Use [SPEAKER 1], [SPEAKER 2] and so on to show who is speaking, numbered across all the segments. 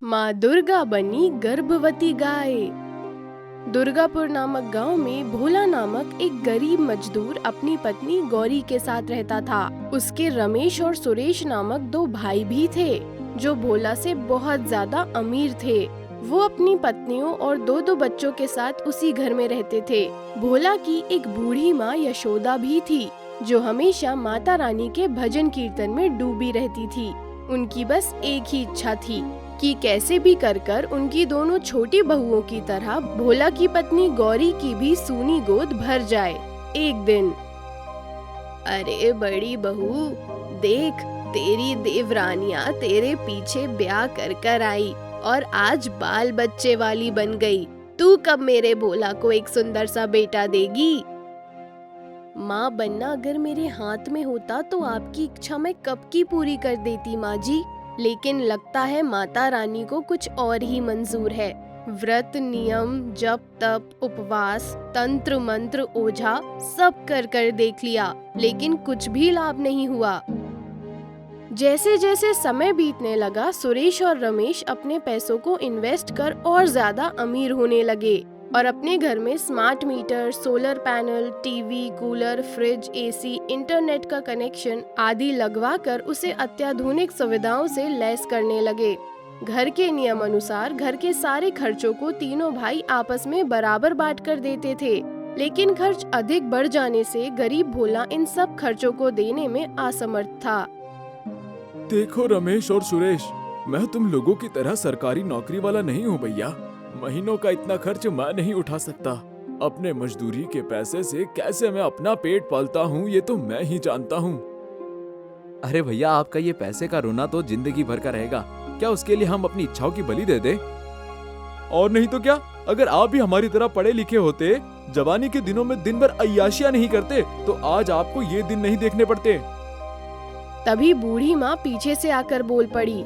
[SPEAKER 1] माँ दुर्गा बनी गर्भवती गाय। दुर्गापुर नामक गांव में भोला नामक एक गरीब मजदूर अपनी पत्नी गौरी के साथ रहता था। उसके रमेश और सुरेश नामक दो भाई भी थे जो भोला से बहुत ज्यादा अमीर थे। वो अपनी पत्नियों और दो दो बच्चों के साथ उसी घर में रहते थे। भोला की एक बूढ़ी माँ यशोदा भी थी जो हमेशा माता रानी के भजन कीर्तन में डूबी रहती थी। उनकी बस एक ही इच्छा थी कि कैसे भी कर उनकी दोनों छोटी बहुओं की तरह भोला की पत्नी गौरी की भी सूनी गोद भर जाए एक दिन। अरे बड़ी बहू, देख तेरी देवरानियां तेरे पीछे ब्याह कर आई और आज बाल बच्चे वाली बन गई। तू कब मेरे भोला को एक सुंदर सा बेटा देगी? माँ बनना अगर मेरे हाथ में होता तो आपकी इच्छा मैं कब की पूरी कर देती माँ जी, लेकिन लगता है माता रानी को कुछ और ही मंजूर है। व्रत, नियम, जप तप, उपवास, तंत्र मंत्र, ओझा सब कर देख लिया, लेकिन कुछ भी लाभ नहीं हुआ। जैसे जैसे समय बीतने लगा, सुरेश और रमेश अपने पैसों को इन्वेस्ट कर और ज्यादा अमीर होने लगे और अपने घर में smart meter, solar panel, TV, cooler, fridge, AC, internet का कनेक्शन आदि लगवा कर उसे अत्याधुनिक सुविधाओं से लैस करने लगे। घर के नियम अनुसार घर के सारे खर्चों को तीनों भाई आपस में बराबर बांट कर देते थे, लेकिन खर्च अधिक बढ़ जाने से गरीब भोला इन सब खर्चों को देने में असमर्थ था।
[SPEAKER 2] देखो रमेश और सुरेश, मैं तुम लोगों की तरह सरकारी नौकरी वाला नहीं हूँ भैया। महीनों का इतना खर्च मैं नहीं उठा सकता। अपने मजदूरी के पैसे से कैसे मैं अपना पेट पालता हूँ ये तो मैं ही जानता हूँ।
[SPEAKER 3] अरे भैया, आपका ये पैसे का रोना तो जिंदगी भर का रहेगा। क्या उसके लिए हम अपनी इच्छाओं की बलि दे दे?
[SPEAKER 2] और नहीं तो क्या, अगर आप भी हमारी तरह पढ़े लिखे होते, जवानी के दिनों में दिन भर अय्याशियां नहीं करते, तो आज आपको ये दिन नहीं देखने पड़ते।
[SPEAKER 1] तभी बूढ़ी माँ पीछे से आकर बोल पड़ी,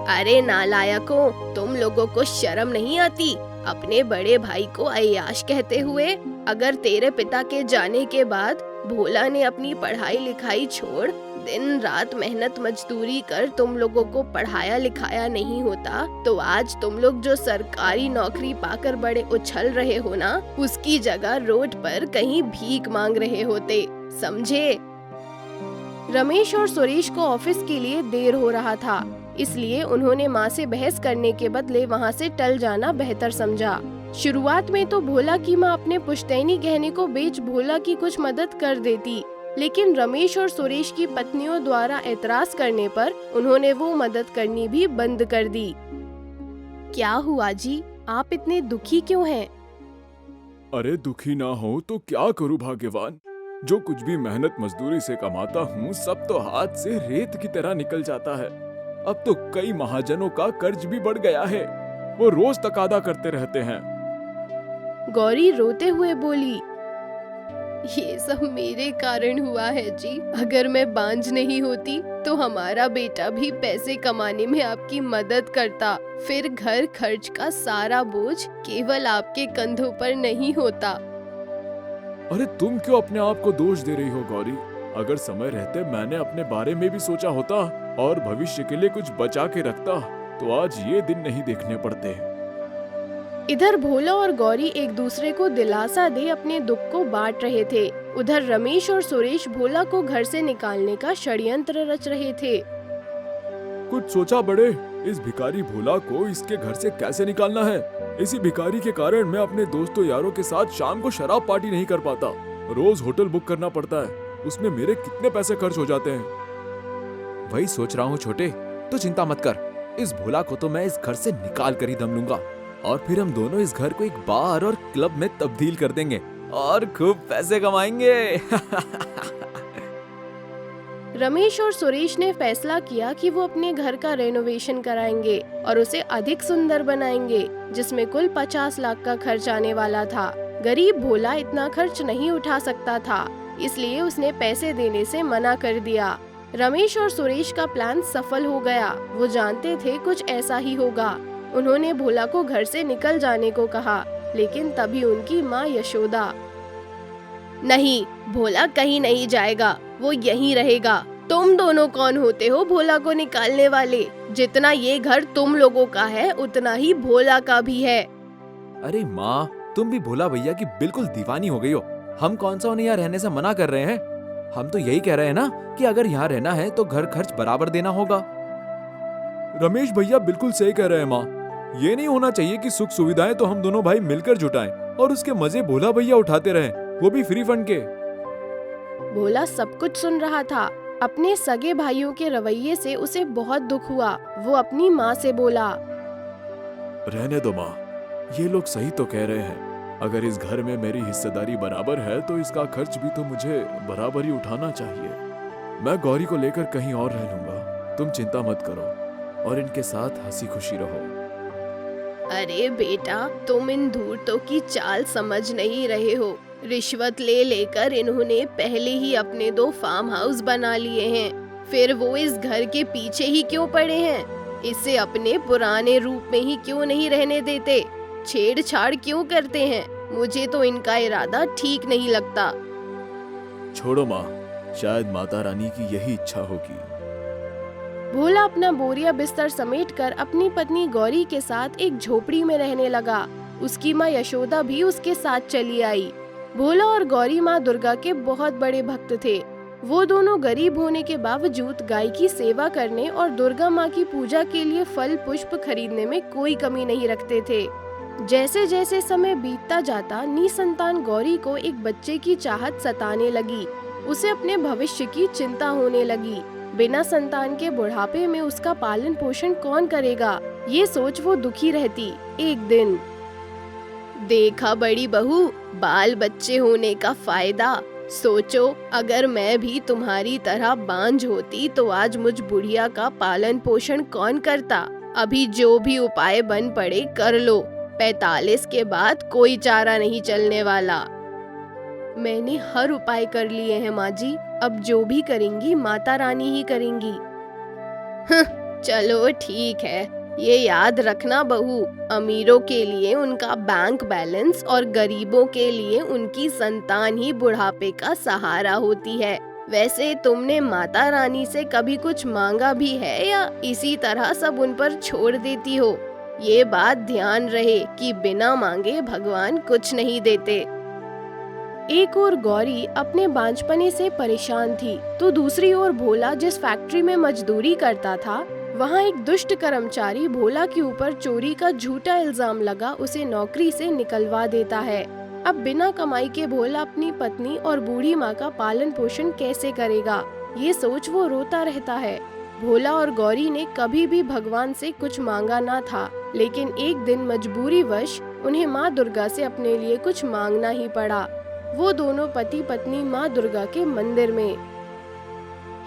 [SPEAKER 1] अरे नालायकों, तुम लोगों को शर्म नहीं आती अपने बड़े भाई को अय्याश कहते हुए? अगर तेरे पिता के जाने के बाद भोला ने अपनी पढ़ाई लिखाई छोड़ दिन रात मेहनत मजदूरी कर तुम लोगों को पढ़ाया लिखाया नहीं होता, तो आज तुम लोग जो सरकारी नौकरी पाकर बड़े उछल रहे हो ना, उसकी जगह रोड पर कहीं भीख मांग रहे होते, समझे? रमेश और सुरेश को ऑफिस के लिए देर हो रहा था, इसलिए उन्होंने माँ से बहस करने के बदले वहाँ से टल जाना बेहतर समझा। शुरुआत में तो भोला की माँ अपने पुश्तैनी गहने को बेच भोला की कुछ मदद कर देती, लेकिन रमेश और सुरेश की पत्नियों द्वारा एतराज करने पर उन्होंने वो मदद करनी भी बंद कर दी। क्या हुआ जी, आप इतने दुखी क्यों हैं?
[SPEAKER 2] अरे दुखी ना हो तो क्या करूँ भाग्यवान, जो कुछ भी मेहनत मजदूरी से कमाता हूँ सब तो हाथ से रेत की तरह निकल जाता है। अब तो कई महाजनों का कर्ज भी बढ़ गया है, वो रोज तकादा करते रहते हैं।
[SPEAKER 1] गौरी रोते हुए बोली, ये सब मेरे कारण हुआ है जी। अगर मैं बांझ नहीं होती तो हमारा बेटा भी पैसे कमाने में आपकी मदद करता, फिर घर खर्च का सारा बोझ केवल आपके कंधों पर नहीं होता।
[SPEAKER 2] अरे तुम क्यों अपने आप को दोष दे रही हो गौरी? अगर समय रहते मैंने अपने बारे में भी सोचा होता और भविष्य के लिए कुछ बचा के रखता, तो आज ये दिन नहीं देखने पड़ते।
[SPEAKER 1] इधर भोला और गौरी एक दूसरे को दिलासा दे अपने दुख को बांट रहे थे। उधर रमेश और सुरेश भोला को घर से निकालने का षड्यंत्र रच रहे थे।
[SPEAKER 2] कुछ सोचा बड़े, इस भिखारी भोला को इसके घर से कैसे निकालना है? इसी भिखारी के कारण मैं अपने दोस्तों यारों के साथ शाम को शराब पार्टी नहीं कर पाता। रोज होटल बुक करना पड़ता है, उसमें मेरे कितने पैसे खर्च हो जाते हैं।
[SPEAKER 3] वही सोच रहा हूँ छोटे, तो चिंता मत कर। इस भोला को तो मैं इस घर से निकाल कर ही दम लूंगा और फिर हम दोनों इस घर को एक बार और क्लब में तब्दील कर देंगे और खूब पैसे कमाएंगे।
[SPEAKER 1] रमेश और सुरेश ने फैसला किया कि वो अपने घर का रेनोवेशन कराएंगे और उसे अधिक सुंदर बनाएंगे, जिसमें कुल 50 लाख का खर्च आने वाला था। गरीब भोला इतना खर्च नहीं उठा सकता था, इसलिए उसने पैसे देने से मना कर दिया। रमेश और सुरेश का प्लान सफल हो गया। वो जानते थे कुछ ऐसा ही होगा। उन्होंने भोला को घर से निकल जाने को कहा, लेकिन तभी उनकी माँ यशोदा, नहीं, भोला कहीं नहीं जाएगा, वो यहीं रहेगा। तुम दोनों कौन होते हो भोला को निकालने वाले? जितना ये घर तुम लोगों का है उतना ही भोला का भी है।
[SPEAKER 3] अरे माँ, तुम भी भोला भैया की बिल्कुल दीवानी हो गई हो। हम कौन सा उन्हें यहाँ रहने से मना कर रहे हैं? हम तो यही कह रहे हैं ना कि अगर यहाँ रहना है तो घर खर्च बराबर देना होगा।
[SPEAKER 2] रमेश भैया बिल्कुल सही कह रहे हैं माँ। ये नहीं होना चाहिए कि सुख सुविधाएं तो हम दोनों भाई मिलकर जुटाएं और उसके मजे भोला भैया उठाते रहें, वो भी फ्री फंड के।
[SPEAKER 1] भोला सब कुछ सुन रहा था। अपने सगे भाइयों के रवैये से उसे बहुत दुख हुआ। वो अपनी माँ से बोला,
[SPEAKER 2] रहने दो माँ, ये लोग सही तो कह रहे हैं। अगर इस घर में मेरी हिस्सेदारी बराबर है तो इसका खर्च भी तो मुझे बराबर ही उठाना चाहिए। मैं गौरी को लेकर कहीं और रह लूंगा, तुम चिंता मत करो और इनके साथ हंसी खुशी रहो।
[SPEAKER 1] अरे बेटा, तुम इन धूर्तों की चाल समझ नहीं रहे हो। रिश्वत ले लेकर इन्होंने पहले ही अपने 2 फार्म हाउस बना लिए हैं। फिर वो इस घर के पीछे ही क्यों पड़े हैं? इसे अपने पुराने रूप में ही क्यों नहीं रहने देते? छेड़छाड़ क्यों करते हैं? मुझे तो इनका इरादा ठीक नहीं लगता।
[SPEAKER 2] छोड़ो माँ, शायद माता रानी की यही इच्छा होगी।
[SPEAKER 1] भोला अपना बोरिया बिस्तर समेटकर अपनी पत्नी गौरी के साथ एक झोपड़ी में रहने लगा। उसकी माँ यशोदा भी उसके साथ चली आई। भोला और गौरी माँ दुर्गा के बहुत बड़े भक्त थे। वो दोनों गरीब होने के बावजूद गाय की सेवा करने और दुर्गा माँ की पूजा के लिए फल पुष्प खरीदने में कोई कमी नहीं रखते थे। जैसे जैसे समय बीतता जाता, निसंतान गौरी को एक बच्चे की चाहत सताने लगी। उसे अपने भविष्य की चिंता होने लगी। बिना संतान के बुढ़ापे में उसका पालन पोषण कौन करेगा, ये सोच वो दुखी रहती। एक दिन, देखा बड़ी बहू, बाल बच्चे होने का फायदा। सोचो, अगर मैं भी तुम्हारी तरह बांझ होती तो आज मुझ बुढ़िया का पालन पोषण कौन करता? अभी जो भी उपाय बन पड़े कर लो। 45 के बाद कोई चारा नहीं चलने वाला। मैंने हर उपाय कर लिए हैं माँ जी, अब जो भी करेंगी माता रानी ही करेंगी। चलो ठीक है, ये याद रखना बहू, अमीरों के लिए उनका बैंक बैलेंस और गरीबों के लिए उनकी संतान ही बुढ़ापे का सहारा होती है। वैसे तुमने माता रानी से कभी कुछ मांगा भी है या इसी तरह सब उन पर छोड़ देती हो? ये बात ध्यान रहे कि बिना मांगे भगवान कुछ नहीं देते। एक ओर गौरी अपने बांझपने से परेशान थी तो दूसरी ओर भोला जिस फैक्ट्री में मजदूरी करता था, वहाँ एक दुष्ट कर्मचारी भोला के ऊपर चोरी का झूठा इल्जाम लगा उसे नौकरी से निकलवा देता है। अब बिना कमाई के भोला अपनी पत्नी और बूढ़ी माँ का पालन पोषण कैसे करेगा, ये सोच वो रोता रहता है। भोला और गौरी ने कभी भी भगवान से कुछ मांगा ना था, लेकिन एक दिन मजबूरी वश उन्हें माँ दुर्गा से अपने लिए कुछ मांगना ही पड़ा। वो दोनों पति पत्नी माँ दुर्गा के मंदिर में।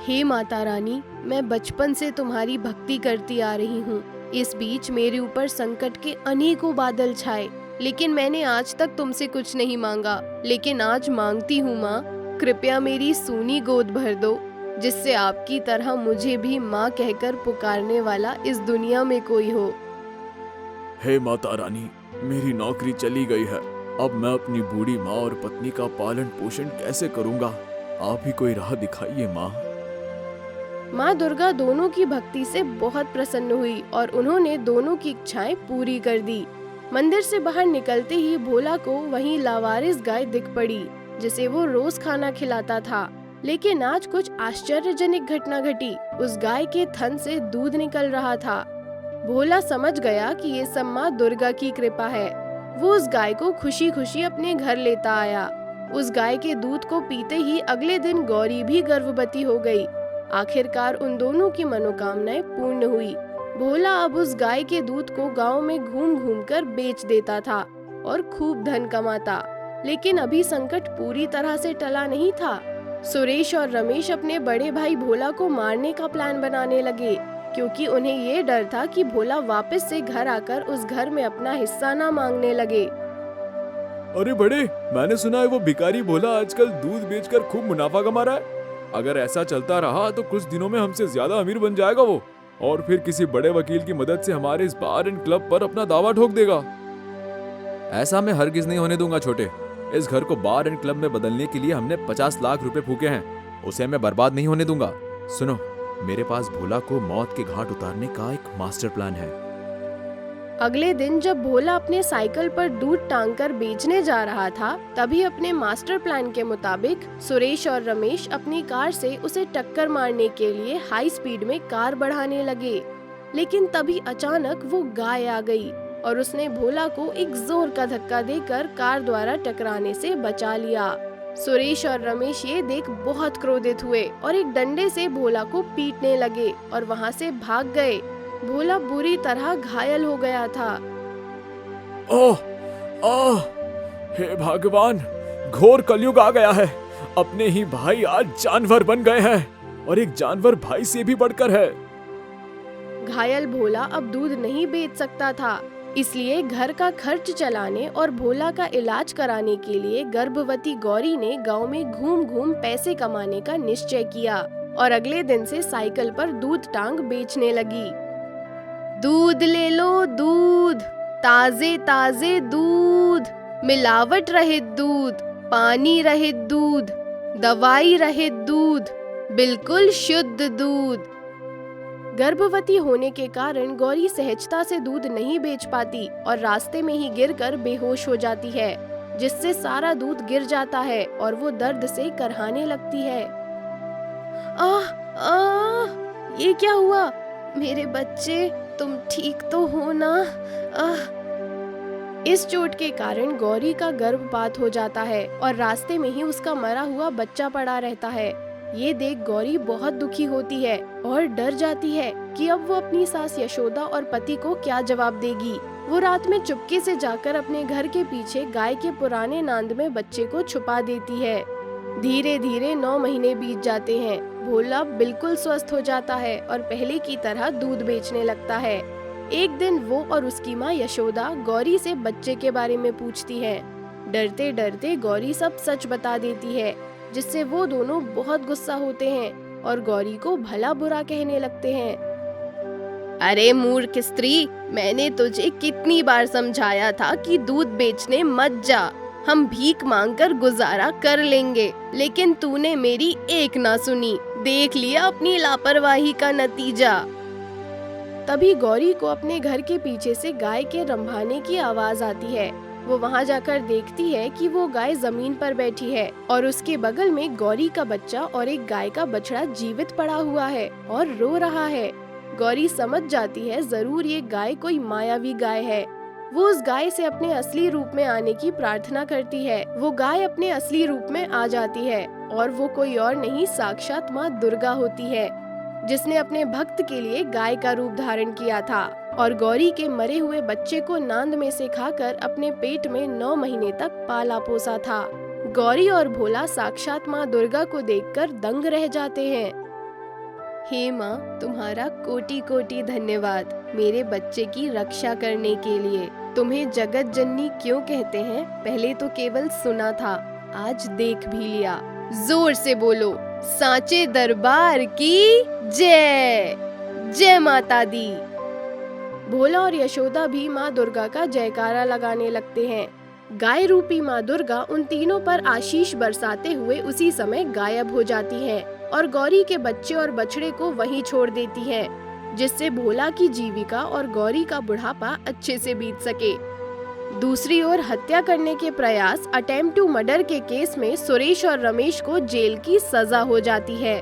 [SPEAKER 1] हे माता रानी, मैं बचपन से तुम्हारी भक्ति करती आ रही हूँ। इस बीच मेरे ऊपर संकट के अनेकों बादल छाए, लेकिन मैंने आज तक तुमसे कुछ नहीं मांगा। लेकिन आज मांगती हूँ माँ, कृपया मेरी सूनी गोद भर दो, जिससे आपकी तरह मुझे भी माँ कहकर पुकारने वाला इस दुनिया में कोई हो।
[SPEAKER 2] हे माता रानी, मेरी नौकरी चली गई है। अब मैं अपनी बूढ़ी माँ और पत्नी का पालन पोषण कैसे करूँगा? आप ही कोई राह दिखाइए माँ।
[SPEAKER 1] माँ दुर्गा दोनों की भक्ति से बहुत प्रसन्न हुई और उन्होंने दोनों की इच्छाएं पूरी कर दी। मंदिर से बाहर निकलते ही भोला को वहीं लावारिस गाय दिख पड़ी, जिसे वो रोज खाना खिलाता था। लेकिन आज कुछ आश्चर्यजनक घटना घटी। उस गाय के थन से दूध निकल रहा था। भोला समझ गया कि ये सब माँ दुर्गा की कृपा है। वो उस गाय को खुशी खुशी अपने घर लेता आया। उस गाय के दूध को पीते ही अगले दिन गौरी भी गर्भवती हो गई। आखिरकार उन दोनों की मनोकामनाएं पूर्ण हुई। भोला अब उस गाय के दूध को गांव में घूम घूम कर बेच देता था और खूब धन कमाता। लेकिन अभी संकट पूरी तरह से टला नहीं था। सुरेश और रमेश अपने बड़े भाई भोला को मारने का प्लान बनाने लगे, क्योंकि उन्हें ये डर था कि भोला वापस से घर आकर उस घर में अपना हिस्सा ना मांगने लगे।
[SPEAKER 2] अरे बड़े, मैंने सुना है वो भिखारी भोला आजकल दूध बेचकर खूब मुनाफा कमा रहा है। अगर ऐसा चलता रहा तो कुछ दिनों में हमसे ज्यादा अमीर बन जाएगा वो, और फिर किसी बड़े वकील की मदद से हमारे इस बार एंड क्लब पर अपना दावा ठोक देगा।
[SPEAKER 3] ऐसा मैं हरगिज नहीं होने दूंगा छोटे। इस घर को बार एंड क्लब में बदलने के लिए हमने 50 लाख रुपए फूके हैं, उसे मैं बर्बाद नहीं होने दूंगा। सुनो, मेरे पास भोला को मौत के घाट उतारने का एक मास्टर प्लान है।
[SPEAKER 1] अगले दिन जब भोला अपने साइकिल पर दूध टांग कर बेचने जा रहा था, तभी अपने मास्टर प्लान के मुताबिक सुरेश और रमेश अपनी कार से उसे टक्कर मारने के लिए हाई स्पीड में कार बढ़ाने लगे। लेकिन तभी अचानक वो गाय आ गई और उसने भोला को एक जोर का धक्का देकर कार द्वारा टकराने से बचा लिया। सुरेश और रमेश ये देख बहुत क्रोधित हुए और एक डंडे से भोला को पीटने लगे और वहाँ से भाग गए। भोला बुरी तरह घायल हो गया था।
[SPEAKER 2] ओह, ओह, हे भगवान, घोर कलयुग आ गया है। अपने ही भाई आज जानवर बन गए हैं और एक जानवर भाई से भी बढ़कर है।
[SPEAKER 1] घायल भोला अब दूध नहीं बेच सकता था, इसलिए घर का खर्च चलाने और भोला का इलाज कराने के लिए गर्भवती गौरी ने गांव में घूम घूम पैसे कमाने का निश्चय किया और अगले दिन से साइकिल पर दूध टांग बेचने लगी। दूध ले लो दूध, ताजे ताजे दूध, मिलावट रहित दूध, पानी रहित दूध, दवाई रहित दूध, बिल्कुल शुद्ध दूध। गर्भवती होने के कारण गौरी सहजता से दूध नहीं बेच पाती और रास्ते में ही गिरकर बेहोश हो जाती है, जिससे सारा दूध गिर जाता है और वो दर्द से करहाने लगती है। आह आह, ये क्या हुआ? मेरे बच्चे, तुम ठीक तो हो ना? इस चोट के कारण गौरी का गर्भपात हो जाता है और रास्ते में ही उसका मरा हुआ बच्चा पड़ा रहता है। ये देख गौरी बहुत दुखी होती है और डर जाती है कि अब वो अपनी सास यशोदा और पति को क्या जवाब देगी। वो रात में चुपके से जाकर अपने घर के पीछे गाय के पुराने नांद में बच्चे को छुपा देती है। धीरे धीरे 9 महीने बीत जाते हैं। भोला बिल्कुल स्वस्थ हो जाता है और पहले की तरह दूध बेचने लगता है। एक दिन वो और उसकी माँ यशोदा गौरी से बच्चे के बारे में पूछती है। डरते डरते गौरी सब सच बता देती है, जिससे वो दोनों बहुत गुस्सा होते हैं और गौरी को भला बुरा कहने लगते हैं। अरे मूर्ख स्त्री, मैंने तुझे कितनी बार समझाया था कि दूध बेचने मत जा, हम भीख मांगकर गुजारा कर लेंगे, लेकिन तूने मेरी एक ना सुनी। देख लिया अपनी लापरवाही का नतीजा। तभी गौरी को अपने घर के पीछे से गाय के रंभाने की आवाज आती है। वो वहाँ जाकर देखती है कि वो गाय जमीन पर बैठी है और उसके बगल में गौरी का बच्चा और एक गाय का बछड़ा जीवित पड़ा हुआ है और रो रहा है। गौरी समझ जाती है जरूर ये गाय कोई मायावी गाय है। वो उस गाय से अपने असली रूप में आने की प्रार्थना करती है। वो गाय अपने असली रूप में आ जाती है और वो कोई और नहीं, साक्षात माँ दुर्गा होती है, जिसने अपने भक्त के लिए गाय का रूप धारण किया था और गौरी के मरे हुए बच्चे को नांद में से खाकर अपने पेट में 9 महीने तक पाला पोसा था। गौरी और भोला साक्षात माँ दुर्गा को देखकर दंग रह जाते हैं। हे माँ, तुम्हारा कोटि कोटि धन्यवाद मेरे बच्चे की रक्षा करने के लिए। तुम्हें जगत जननी क्यों कहते हैं, पहले तो केवल सुना था, आज देख भी लिया। जोर से बोलो, सांचे दरबार की जय, जय माता दी। भोला और यशोदा भी माँ दुर्गा का जयकारा लगाने लगते हैं। गाय रूपी माँ दुर्गा उन तीनों पर आशीष बरसाते हुए उसी समय गायब हो जाती हैं और गौरी के बच्चे और बछड़े को वहीं छोड़ देती हैं, जिससे भोला की जीविका और गौरी का बुढ़ापा अच्छे से बीत सके। दूसरी ओर हत्या करने के प्रयास, अटेम्प्ट टू मर्डर के केस में सुरेश और रमेश को जेल की सजा हो जाती है।